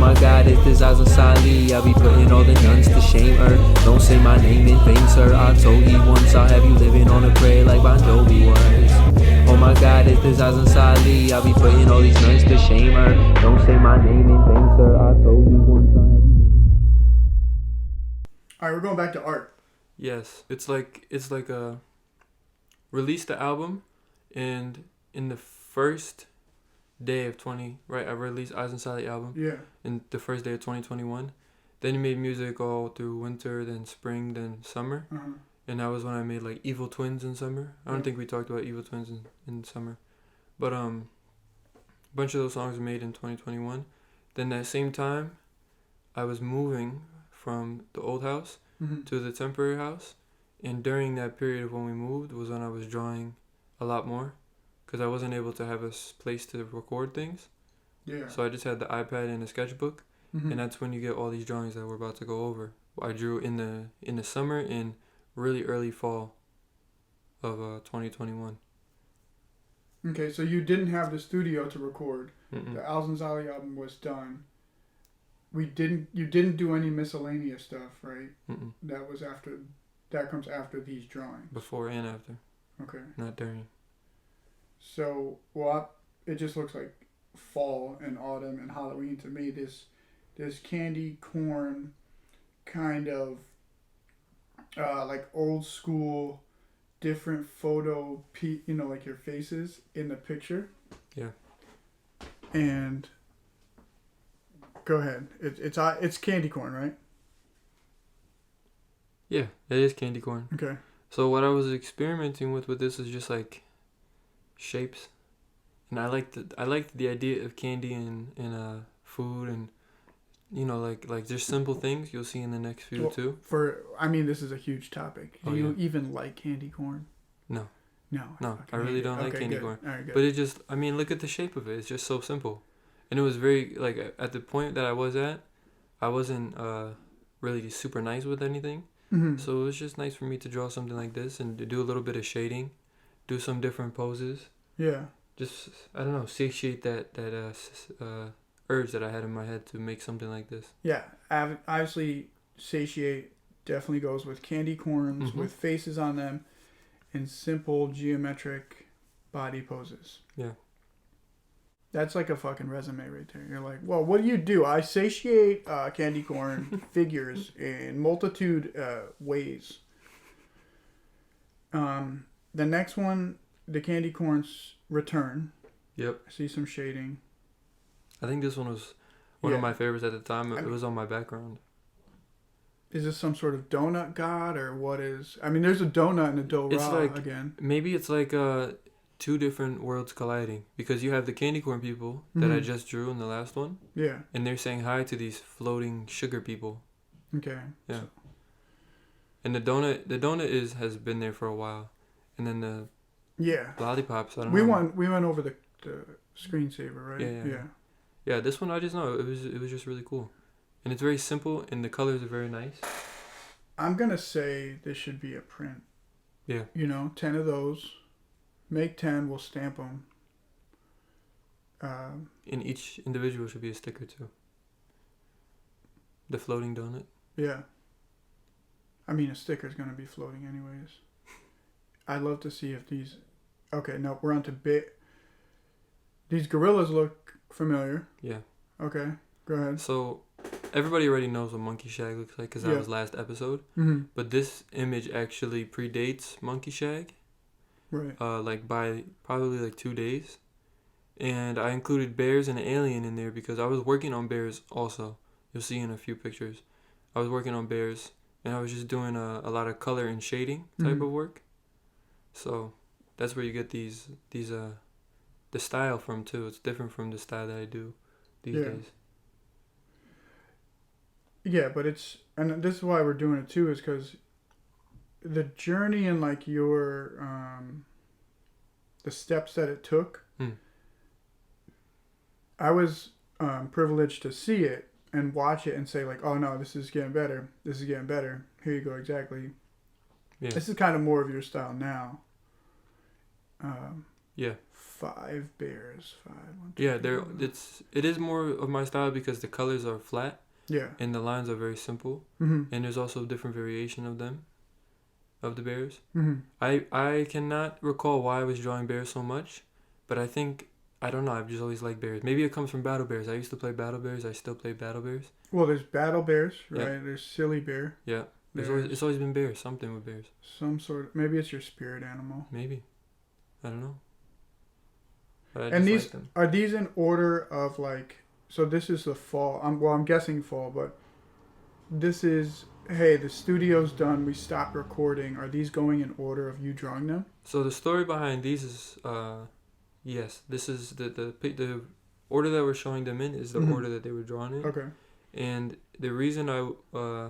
my God, it's this Azensali. I'll be putting all the nuns to shame her. Don't say my name in vain, sir. I told you once I'll have you living on a prayer like Bon Jovi was. Oh my God, it's this Azensali. I'll be putting all these nuns to shame her. Don't say my name in vain, sir. I told you once I'll have you living on a prayer like Bon Jovi. Alright, we're going back to art. Yes, it's like a released the album, and in the first day of I released Azensali album. Yeah. In the first day of 2021. Then he made music all through winter, then spring, then summer. Uh-huh. And that was when I made like Evil Twins in summer. I don't think we talked about Evil Twins in summer. But a bunch of those songs were made in 2021. Then that same time, I was moving from the old house to the temporary house. And during that period of when we moved was when I was drawing a lot more. Because I wasn't able to have a place to record things. Yeah. So I just had the iPad and a sketchbook. And that's when you get all these drawings that we're about to go over. I drew in the summer and really early fall of 2021. Okay, so you didn't have the studio to record. Mm-mm. The Azensali album was done. You didn't do any miscellaneous stuff, right? Mm-mm. That comes after these drawings. Before and after. Okay. Not during. So, it just looks like fall and autumn and Halloween to me. This candy corn kind of like old school, different photo, like your faces in the picture. Yeah. And go ahead. It's candy corn, right? Yeah, it is candy corn. Okay. So what I was experimenting with this is just like shapes, and I liked the idea of candy and food, and like just simple things you'll see in the next few too. This is a huge topic. Do you even like candy corn? No. No, I really don't like candy corn. All right, good. But it just, look at the shape of it. It's just so simple. And it was very, like, at the point that I was at, I wasn't really super nice with anything. Mm-hmm. So it was just nice for me to draw something like this and to do a little bit of shading, do some different poses. Yeah. Just, I don't know, satiate that urge that I had in my head to make something like this. Yeah, obviously satiate definitely goes with candy corns with faces on them and simple geometric body poses. Yeah. That's like a fucking resume right there. You're like, well, what do? I satiate candy corn figures in multitude ways. The next one, the candy corns return. Yep. I see some shading. I think this one was one of my favorites at the time. It was on my background. Is this some sort of donut god or what is... there's a donut and a do-ra again. Maybe it's like two different worlds colliding. Because you have the candy corn people that I just drew in the last one. Yeah. And they're saying hi to these floating sugar people. Okay. Yeah. So. And the donut has been there for a while. And then the lollipops, I don't know. We went over the screensaver, right? Yeah. Yeah, this one I just know it was just really cool. And it's very simple, and the colors are very nice. I'm going to say this should be a print. Yeah. 10 of those. Make 10, we'll stamp them. And each individual should be a sticker, too. The floating donut. Yeah. A sticker's going to be floating anyways. I'd love to see if these... Okay, no, we're on to bit. These gorillas look familiar. Yeah. Okay, go ahead. So... Everybody already knows what Monkey Shag looks like because that was last episode. Mm-hmm. But this image actually predates Monkey Shag. Right. By probably 2 days. And I included bears and an alien in there because I was working on bears also. You'll see in a few pictures. I was working on bears and I was just doing a lot of color and shading type of work. So that's where you get these the style from too. It's different from the style that I do these days. Yeah, but and this is why we're doing it too, is because the journey and your the steps that it took. I was privileged to see it and watch it and say oh no, this is getting better. This is getting better. Here you go, exactly. Yeah. This is kind of more of your style now. 5 bears. 5. 1, 2, Yeah, 3, it is more of my style because the colors are flat Yeah. and the lines are very simple, Mm-hmm. and there's also different variation of them, of the bears. Mm-hmm. I cannot recall why I was drawing bears so much, but I don't know, I've just always liked bears. Maybe it comes from Battle Bears. I used to play Battle Bears. I still play Battle Bears. Well, there's battle bears, right? Yeah. There's silly bear. Yeah. There's It's always been bears, something with bears. some sort of, maybe it's your spirit animal. Maybe. I don't know. But I And just like them. Are these in order of like? So this is the fall. I'm guessing fall, but this is, hey, the studio's done. We stopped recording. Are these going in order of you drawing them? So the story behind these is, yes, this is the order that we're showing them in is the Mhm. order that they were drawn in. Okay. And the reason I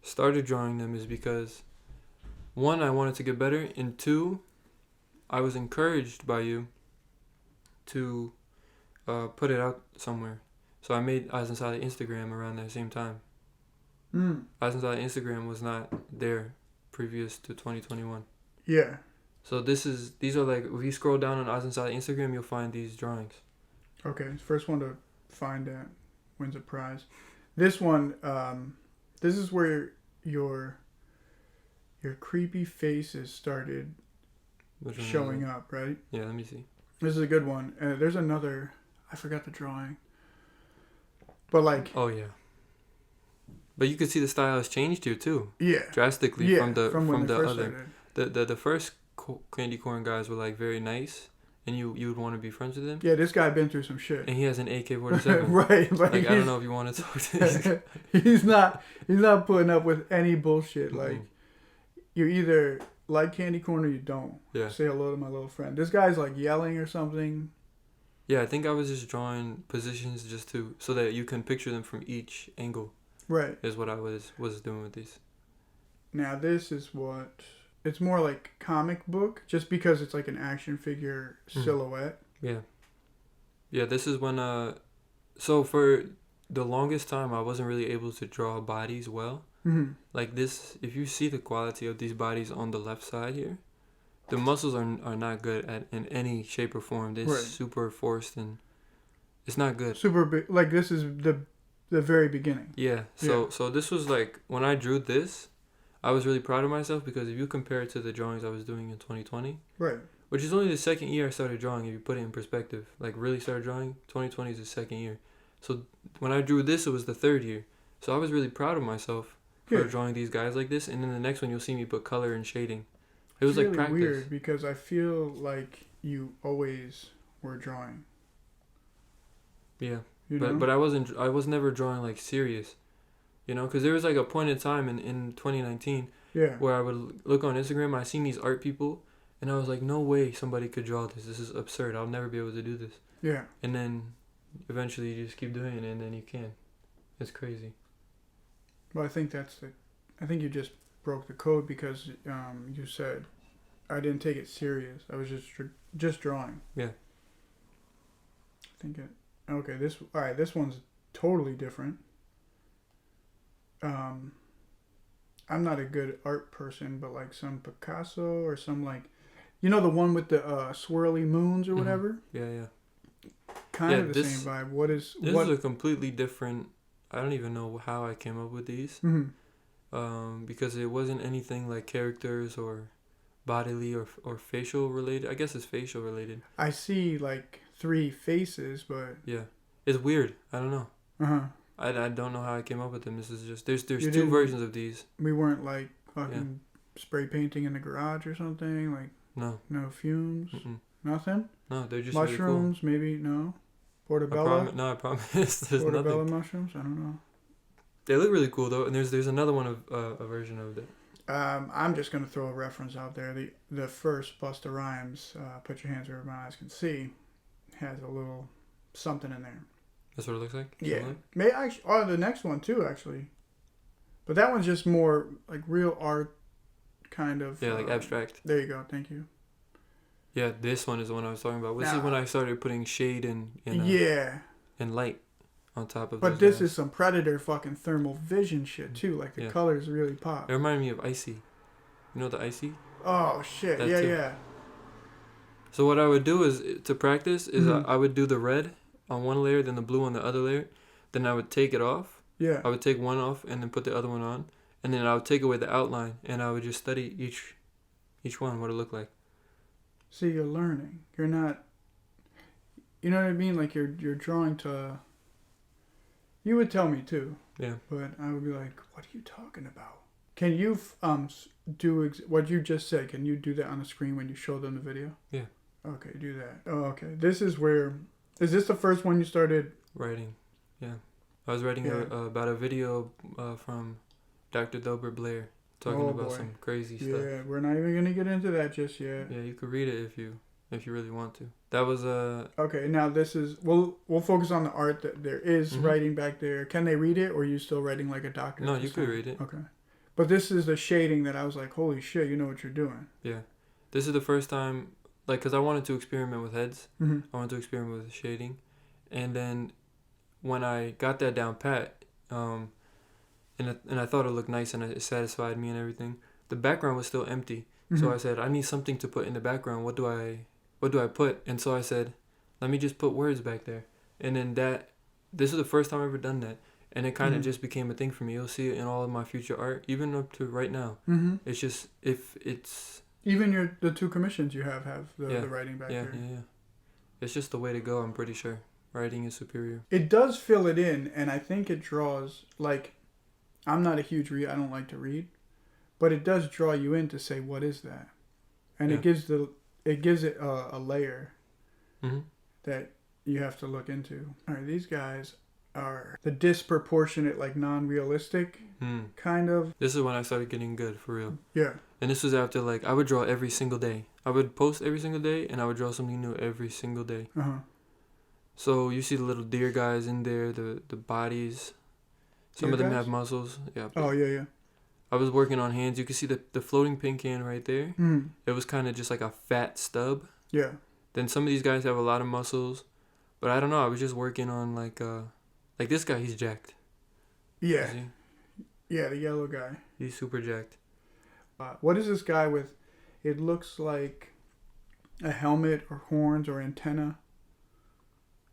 started drawing them is because, one, I wanted to get better, and two, I was encouraged by you to put it out somewhere. So I made Azensali Instagram around that same time. Azensali Instagram was not there previous to 2021. Yeah. So these are like, if you scroll down on Azensali Instagram, you'll find these drawings. Okay. First one to find that wins a prize. This one, this is where your creepy faces started Which one is showing it? up, right? Yeah, let me see. This is a good one. There's another. I forgot the drawing. But like, Oh yeah. But you could see the style has changed here too, yeah, drastically yeah, from when they the first other. started. The first candy corn guys were like very nice, and you would want to be friends with him. Yeah, this guy been through some shit. And he has an AK-47. Right, Like I don't know if you want to talk to this. he's not putting up with any bullshit. Like, you either like candy corn or you don't. Yeah. Say hello to my little friend. This guy's like yelling or something. Yeah, I think I was just drawing positions just so that you can picture them from each angle. Right. Is what I was doing with these. Now this is what it's more like comic book, just because it's like an action figure silhouette. Yeah. Yeah, this is when so for the longest time I wasn't really able to draw bodies well. Mm-hmm. Like this, if you see the quality of these bodies on the left side here, the muscles are not good in any shape or form. They're Right. super forced and it's not good. Super big. Like this is the very beginning. Yeah. So this was like when I drew this, I was really proud of myself because if you compare it to the drawings I was doing in 2020, Right. which is only the second year I started drawing, if you put it in perspective, like really started drawing, 2020 is the second year. So when I drew this, it was the third year. So I was really proud of myself for drawing these guys like this. And then the next one, you'll see me put color and shading. It was It's like really practice. weird because I feel like you always were drawing. Yeah. You know? But I was never drawing like serious, you know, because there was like a point in time in 2019 yeah. where I would look on Instagram, I seen these art people, and I was like, no way somebody could draw this. This is absurd. I'll never be able to do this. Yeah. And then eventually you just keep doing it, and then you can. It's crazy. Well, I think I think you just broke the code because you said I didn't take it serious. I was just drawing. Yeah. I think it. Okay. All right. This one's totally different. I'm not a good art person, but like some Picasso or some like, you know, the one with the swirly moons or whatever. Yeah, yeah. Kind Yeah, of the same vibe. What is This is a completely different. I don't even know how I came up with these. Because it wasn't anything like characters or bodily or facial related. I guess it's facial related. I see like 3 faces, but Yeah, it's weird. I don't know. uh-huh. I don't know how I came up with them. This is just there's You 2 didn't- versions of these. We weren't like fucking spray painting in the garage or something, like No. no fumes, Mm-mm. nothing. No, they're just Mushrooms, maybe no. Really cool. Portobello, I promise. There's portobello nothing. mushrooms. I don't know. They look really cool though, and there's another one of a version of it. I'm just gonna throw a reference out there. The first Busta Rhymes, "Put Your Hands Where My Eyes Can See," has a little something in there. That's what it looks like. Yeah, Something may actually. Oh, the next one too, actually. But that one's just more like real art, kind of. like, like abstract. There you go. Thank you. Yeah, this one is the one I was talking about. This Nah. is when I started putting shade and Yeah. and light on top of. But those this guys. is some Predator fucking thermal vision shit too. Like the Yeah. colors really pop. It reminded me of Icy. You know the Icy? Oh shit! That Yeah, too. yeah. So what I would do is to practice is Mhm. I would do the red on one layer, then the blue on the other layer. Then I would take it off. Yeah. I would take one off and then put the other one on, and then I would take away the outline and I would just study each one what it looked like. See, you're learning. You're not. You know what I mean? Like you're drawing to. You would tell me too. Yeah. But I would be like, "What are you talking about?" Can you do what you just said? Can you do that on the screen when you show them the video? Yeah. Okay, do that. Oh, okay. This is where. Is this the first one you started? Writing. Yeah. I was writing about a video from Dr. Delbert Blair talking about some crazy stuff. Yeah, we're not even gonna get into that just yet. Yeah, you could read it if you really want to. That was Okay, now this is we'll focus on the art that there is writing back there. Can they read it, or are you still writing like a doctor? No, you could read it. Okay, but this is the shading that I was like, holy shit, you know what you're doing. Yeah, this is the first time, like, cause I wanted to experiment with heads. Mm-hmm. I wanted to experiment with shading, and then when I got that down pat, and I thought it looked nice and it satisfied me and everything. The background was still empty, so I said I need something to put in the background. What do I put? And so I said, let me just put words back there. And then this is the first time I've ever done that, and it kind of just became a thing for me. You'll see it in all of my future art, even up to right now. Mm-hmm. It's just if it's even the two commissions you have the writing back there. Yeah. It's just the way to go. I'm pretty sure writing is superior. It does fill it in, and I think it draws like. I'm not a huge reader. I don't like to read, but it does draw you in to say what is that, and it gives it a layer that you have to look into. All right, these guys are the disproportionate, like non-realistic kind of. This is when I started getting good for real. Yeah. And this was after like I would draw every single day. I would post every single day, and I would draw something new every single day. So you see the little deer guys in there, the bodies. Some of them have muscles. Yeah. Oh, yeah. I was working on hands. You can see the floating pin can right there. It was kind of just like a fat stub. Yeah. Then some of these guys have a lot of muscles. But I don't know. I was just working on like this guy, he's jacked. Yeah. Yeah, the yellow guy. He's super jacked. What is this guy with? It looks like a helmet or horns or antenna.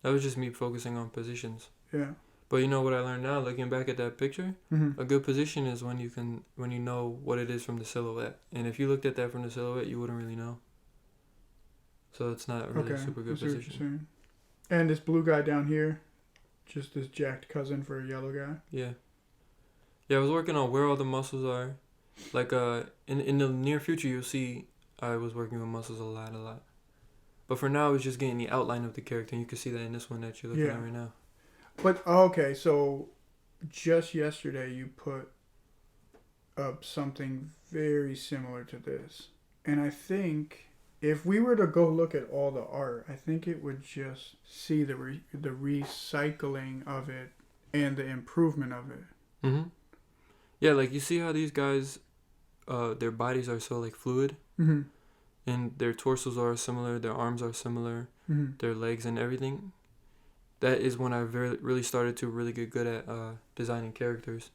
That was just me focusing on positions. Yeah. But you know what I learned now, looking back at that picture? A good position is when you know what it is from the silhouette. And if you looked at that from the silhouette, you wouldn't really know. So it's not really a super good position. And this blue guy down here, just this jacked cousin for a yellow guy. Yeah. Yeah, I was working on where all the muscles are. Like in the near future, you'll see I was working with muscles a lot. But for now, I was just getting the outline of the character, and you can see that in this one that you're looking at right now. But, okay, so just yesterday you put up something very similar to this. And I think if we were to go look at all the art, I think it would just see the recycling of it and the improvement of it. Mm-hmm. Yeah, like you see how these guys, their bodies are so like fluid? Mm-hmm. And their torsos are similar, their arms are similar, their legs and everything. That is when I really started to really get good at designing characters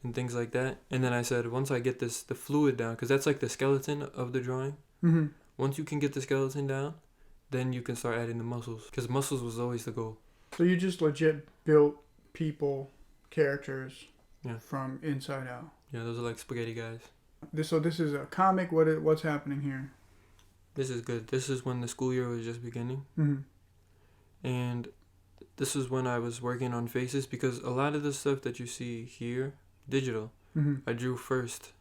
and things like that. And then I said, once I get the fluid down, because that's like the skeleton of the drawing. Mm-hmm. Once you can get the skeleton down, then you can start adding the muscles. Because muscles was always the goal. So you just legit built people, characters from inside out. Yeah, those are like spaghetti guys. So this is a comic. What's happening here? This is good. This is when the school year was just beginning. And this is when I was working on faces, because a lot of the stuff that you see here, digital, I drew first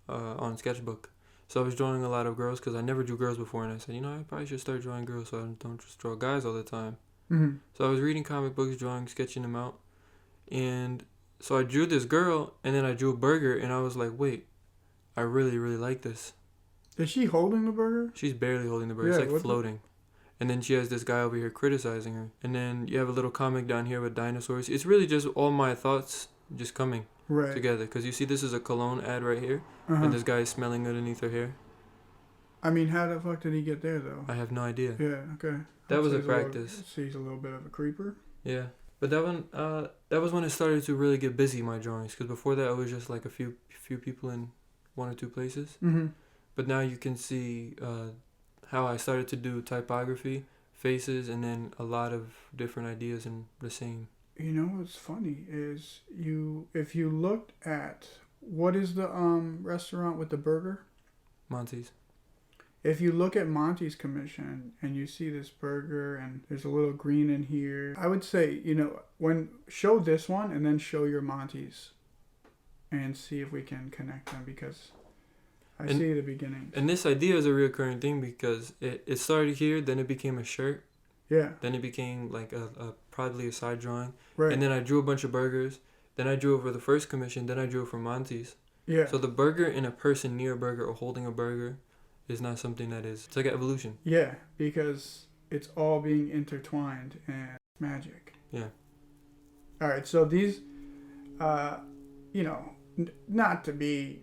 on sketchbook. So I was drawing a lot of girls because I never drew girls before, and I said, I probably should start drawing girls so I don't just draw guys all the time. So I was reading comic books, sketching them out. And so I drew this girl, and then I drew a burger, and I was like, wait, I really, really like this. Is she holding the burger? She's barely holding the burger. It's like floating. And then she has this guy over here criticizing her. And then you have a little comic down here with dinosaurs. It's really just all my thoughts just coming together. Because you see this is a cologne ad right here. And this guy is smelling underneath her hair. I mean, how the fuck did he get there, though? I have no idea. Yeah, okay. That was a practice. He's a little bit of a creeper. Yeah. But that was when it started to really get busy, my drawings. Because before that, it was just like a few people in one or two places. But now you can see how I started to do typography, faces, and then a lot of different ideas in the same. You know what's funny is if you looked at what is the restaurant with the burger? Monty's. If you look at Monty's commission and you see this burger and there's a little green in here, I would say, show this one and then show your Monty's and see if we can connect them, because I see the beginning. And this idea is a recurring thing because it started here, then it became a shirt. Yeah. Then it became like a probably a side drawing. Right. And then I drew a bunch of burgers. Then I drew over the first commission. Then I drew for Monty's. Yeah. So the burger and a person near a burger or holding a burger is not something that is. It's like an evolution. Yeah, because it's all being intertwined and magic. Yeah. All right, so these, not to be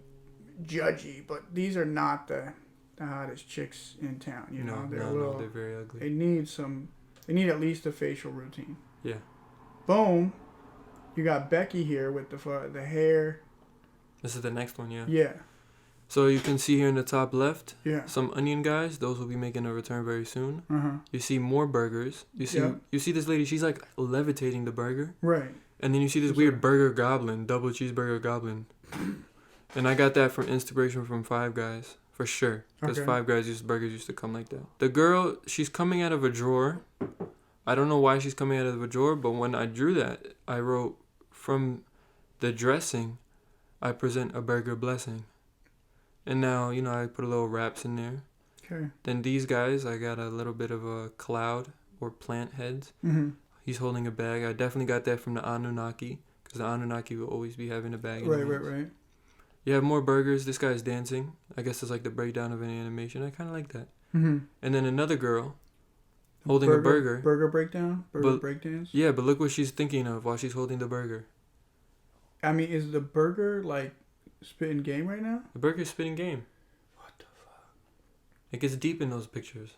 judgy, but these are not the hottest chicks in town. They're very ugly. They need at least a facial routine. Yeah. Boom. You got Becky here with the hair. This is the next one, yeah. Yeah. So you can see here in the top left, yeah, some onion guys. Those will be making a return very soon. Uh-huh. You see more burgers. You see this lady. She's like levitating the burger. Right. And then you see this weird burger goblin, double cheeseburger goblin. And I got that from inspiration from Five Guys, for sure. Because Five Guys burgers used to come like that. The girl, she's coming out of a drawer. I don't know why she's coming out of a drawer, but when I drew that, I wrote, from the dressing, I present a burger blessing. And now, I put a little wraps in there. Okay. Then these guys, I got a little bit of a cloud or plant heads. Mm-hmm. He's holding a bag. I definitely got that from the Anunnaki, because the Anunnaki will always be having a bag. Right. You have more burgers. This guy's dancing. I guess it's like the breakdown of an animation. I kind of like that. Mm-hmm. And then another girl holding a burger. Burger breakdown? Breakdance? Yeah, but look what she's thinking of while she's holding the burger. I mean, is the burger, spitting game right now? The burger's spitting game. What the fuck? It gets deep in those pictures.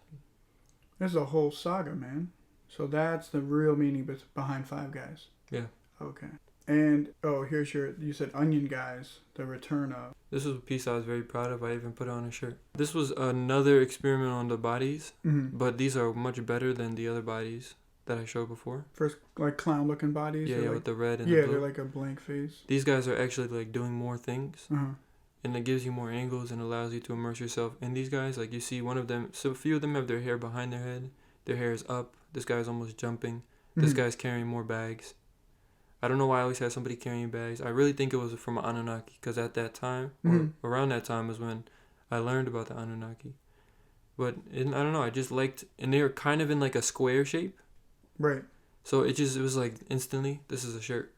There's a whole saga, man. So that's the real meaning behind Five Guys. Yeah. Okay. And, here's you said Onion Guys, the return of. This was a piece I was very proud of. I even put it on a shirt. This was another experiment on the bodies, but these are much better than the other bodies that I showed before. First, clown-looking bodies? Yeah, with the red and the blue. Yeah, they're like a blank face. These guys are actually, doing more things. Uh-huh. And it gives you more angles and allows you to immerse yourself in these guys. Like, you see one of them, so a few of them have their hair behind their head. Their hair is up. This guy's almost jumping. This guy's carrying more bags. I don't know why I always had somebody carrying bags. I really think it was from Anunnaki, because at that time, or around that time, was when I learned about the Anunnaki. But I don't know, I just liked, and they were kind of in a square shape. Right. So it was instantly, this is a shirt.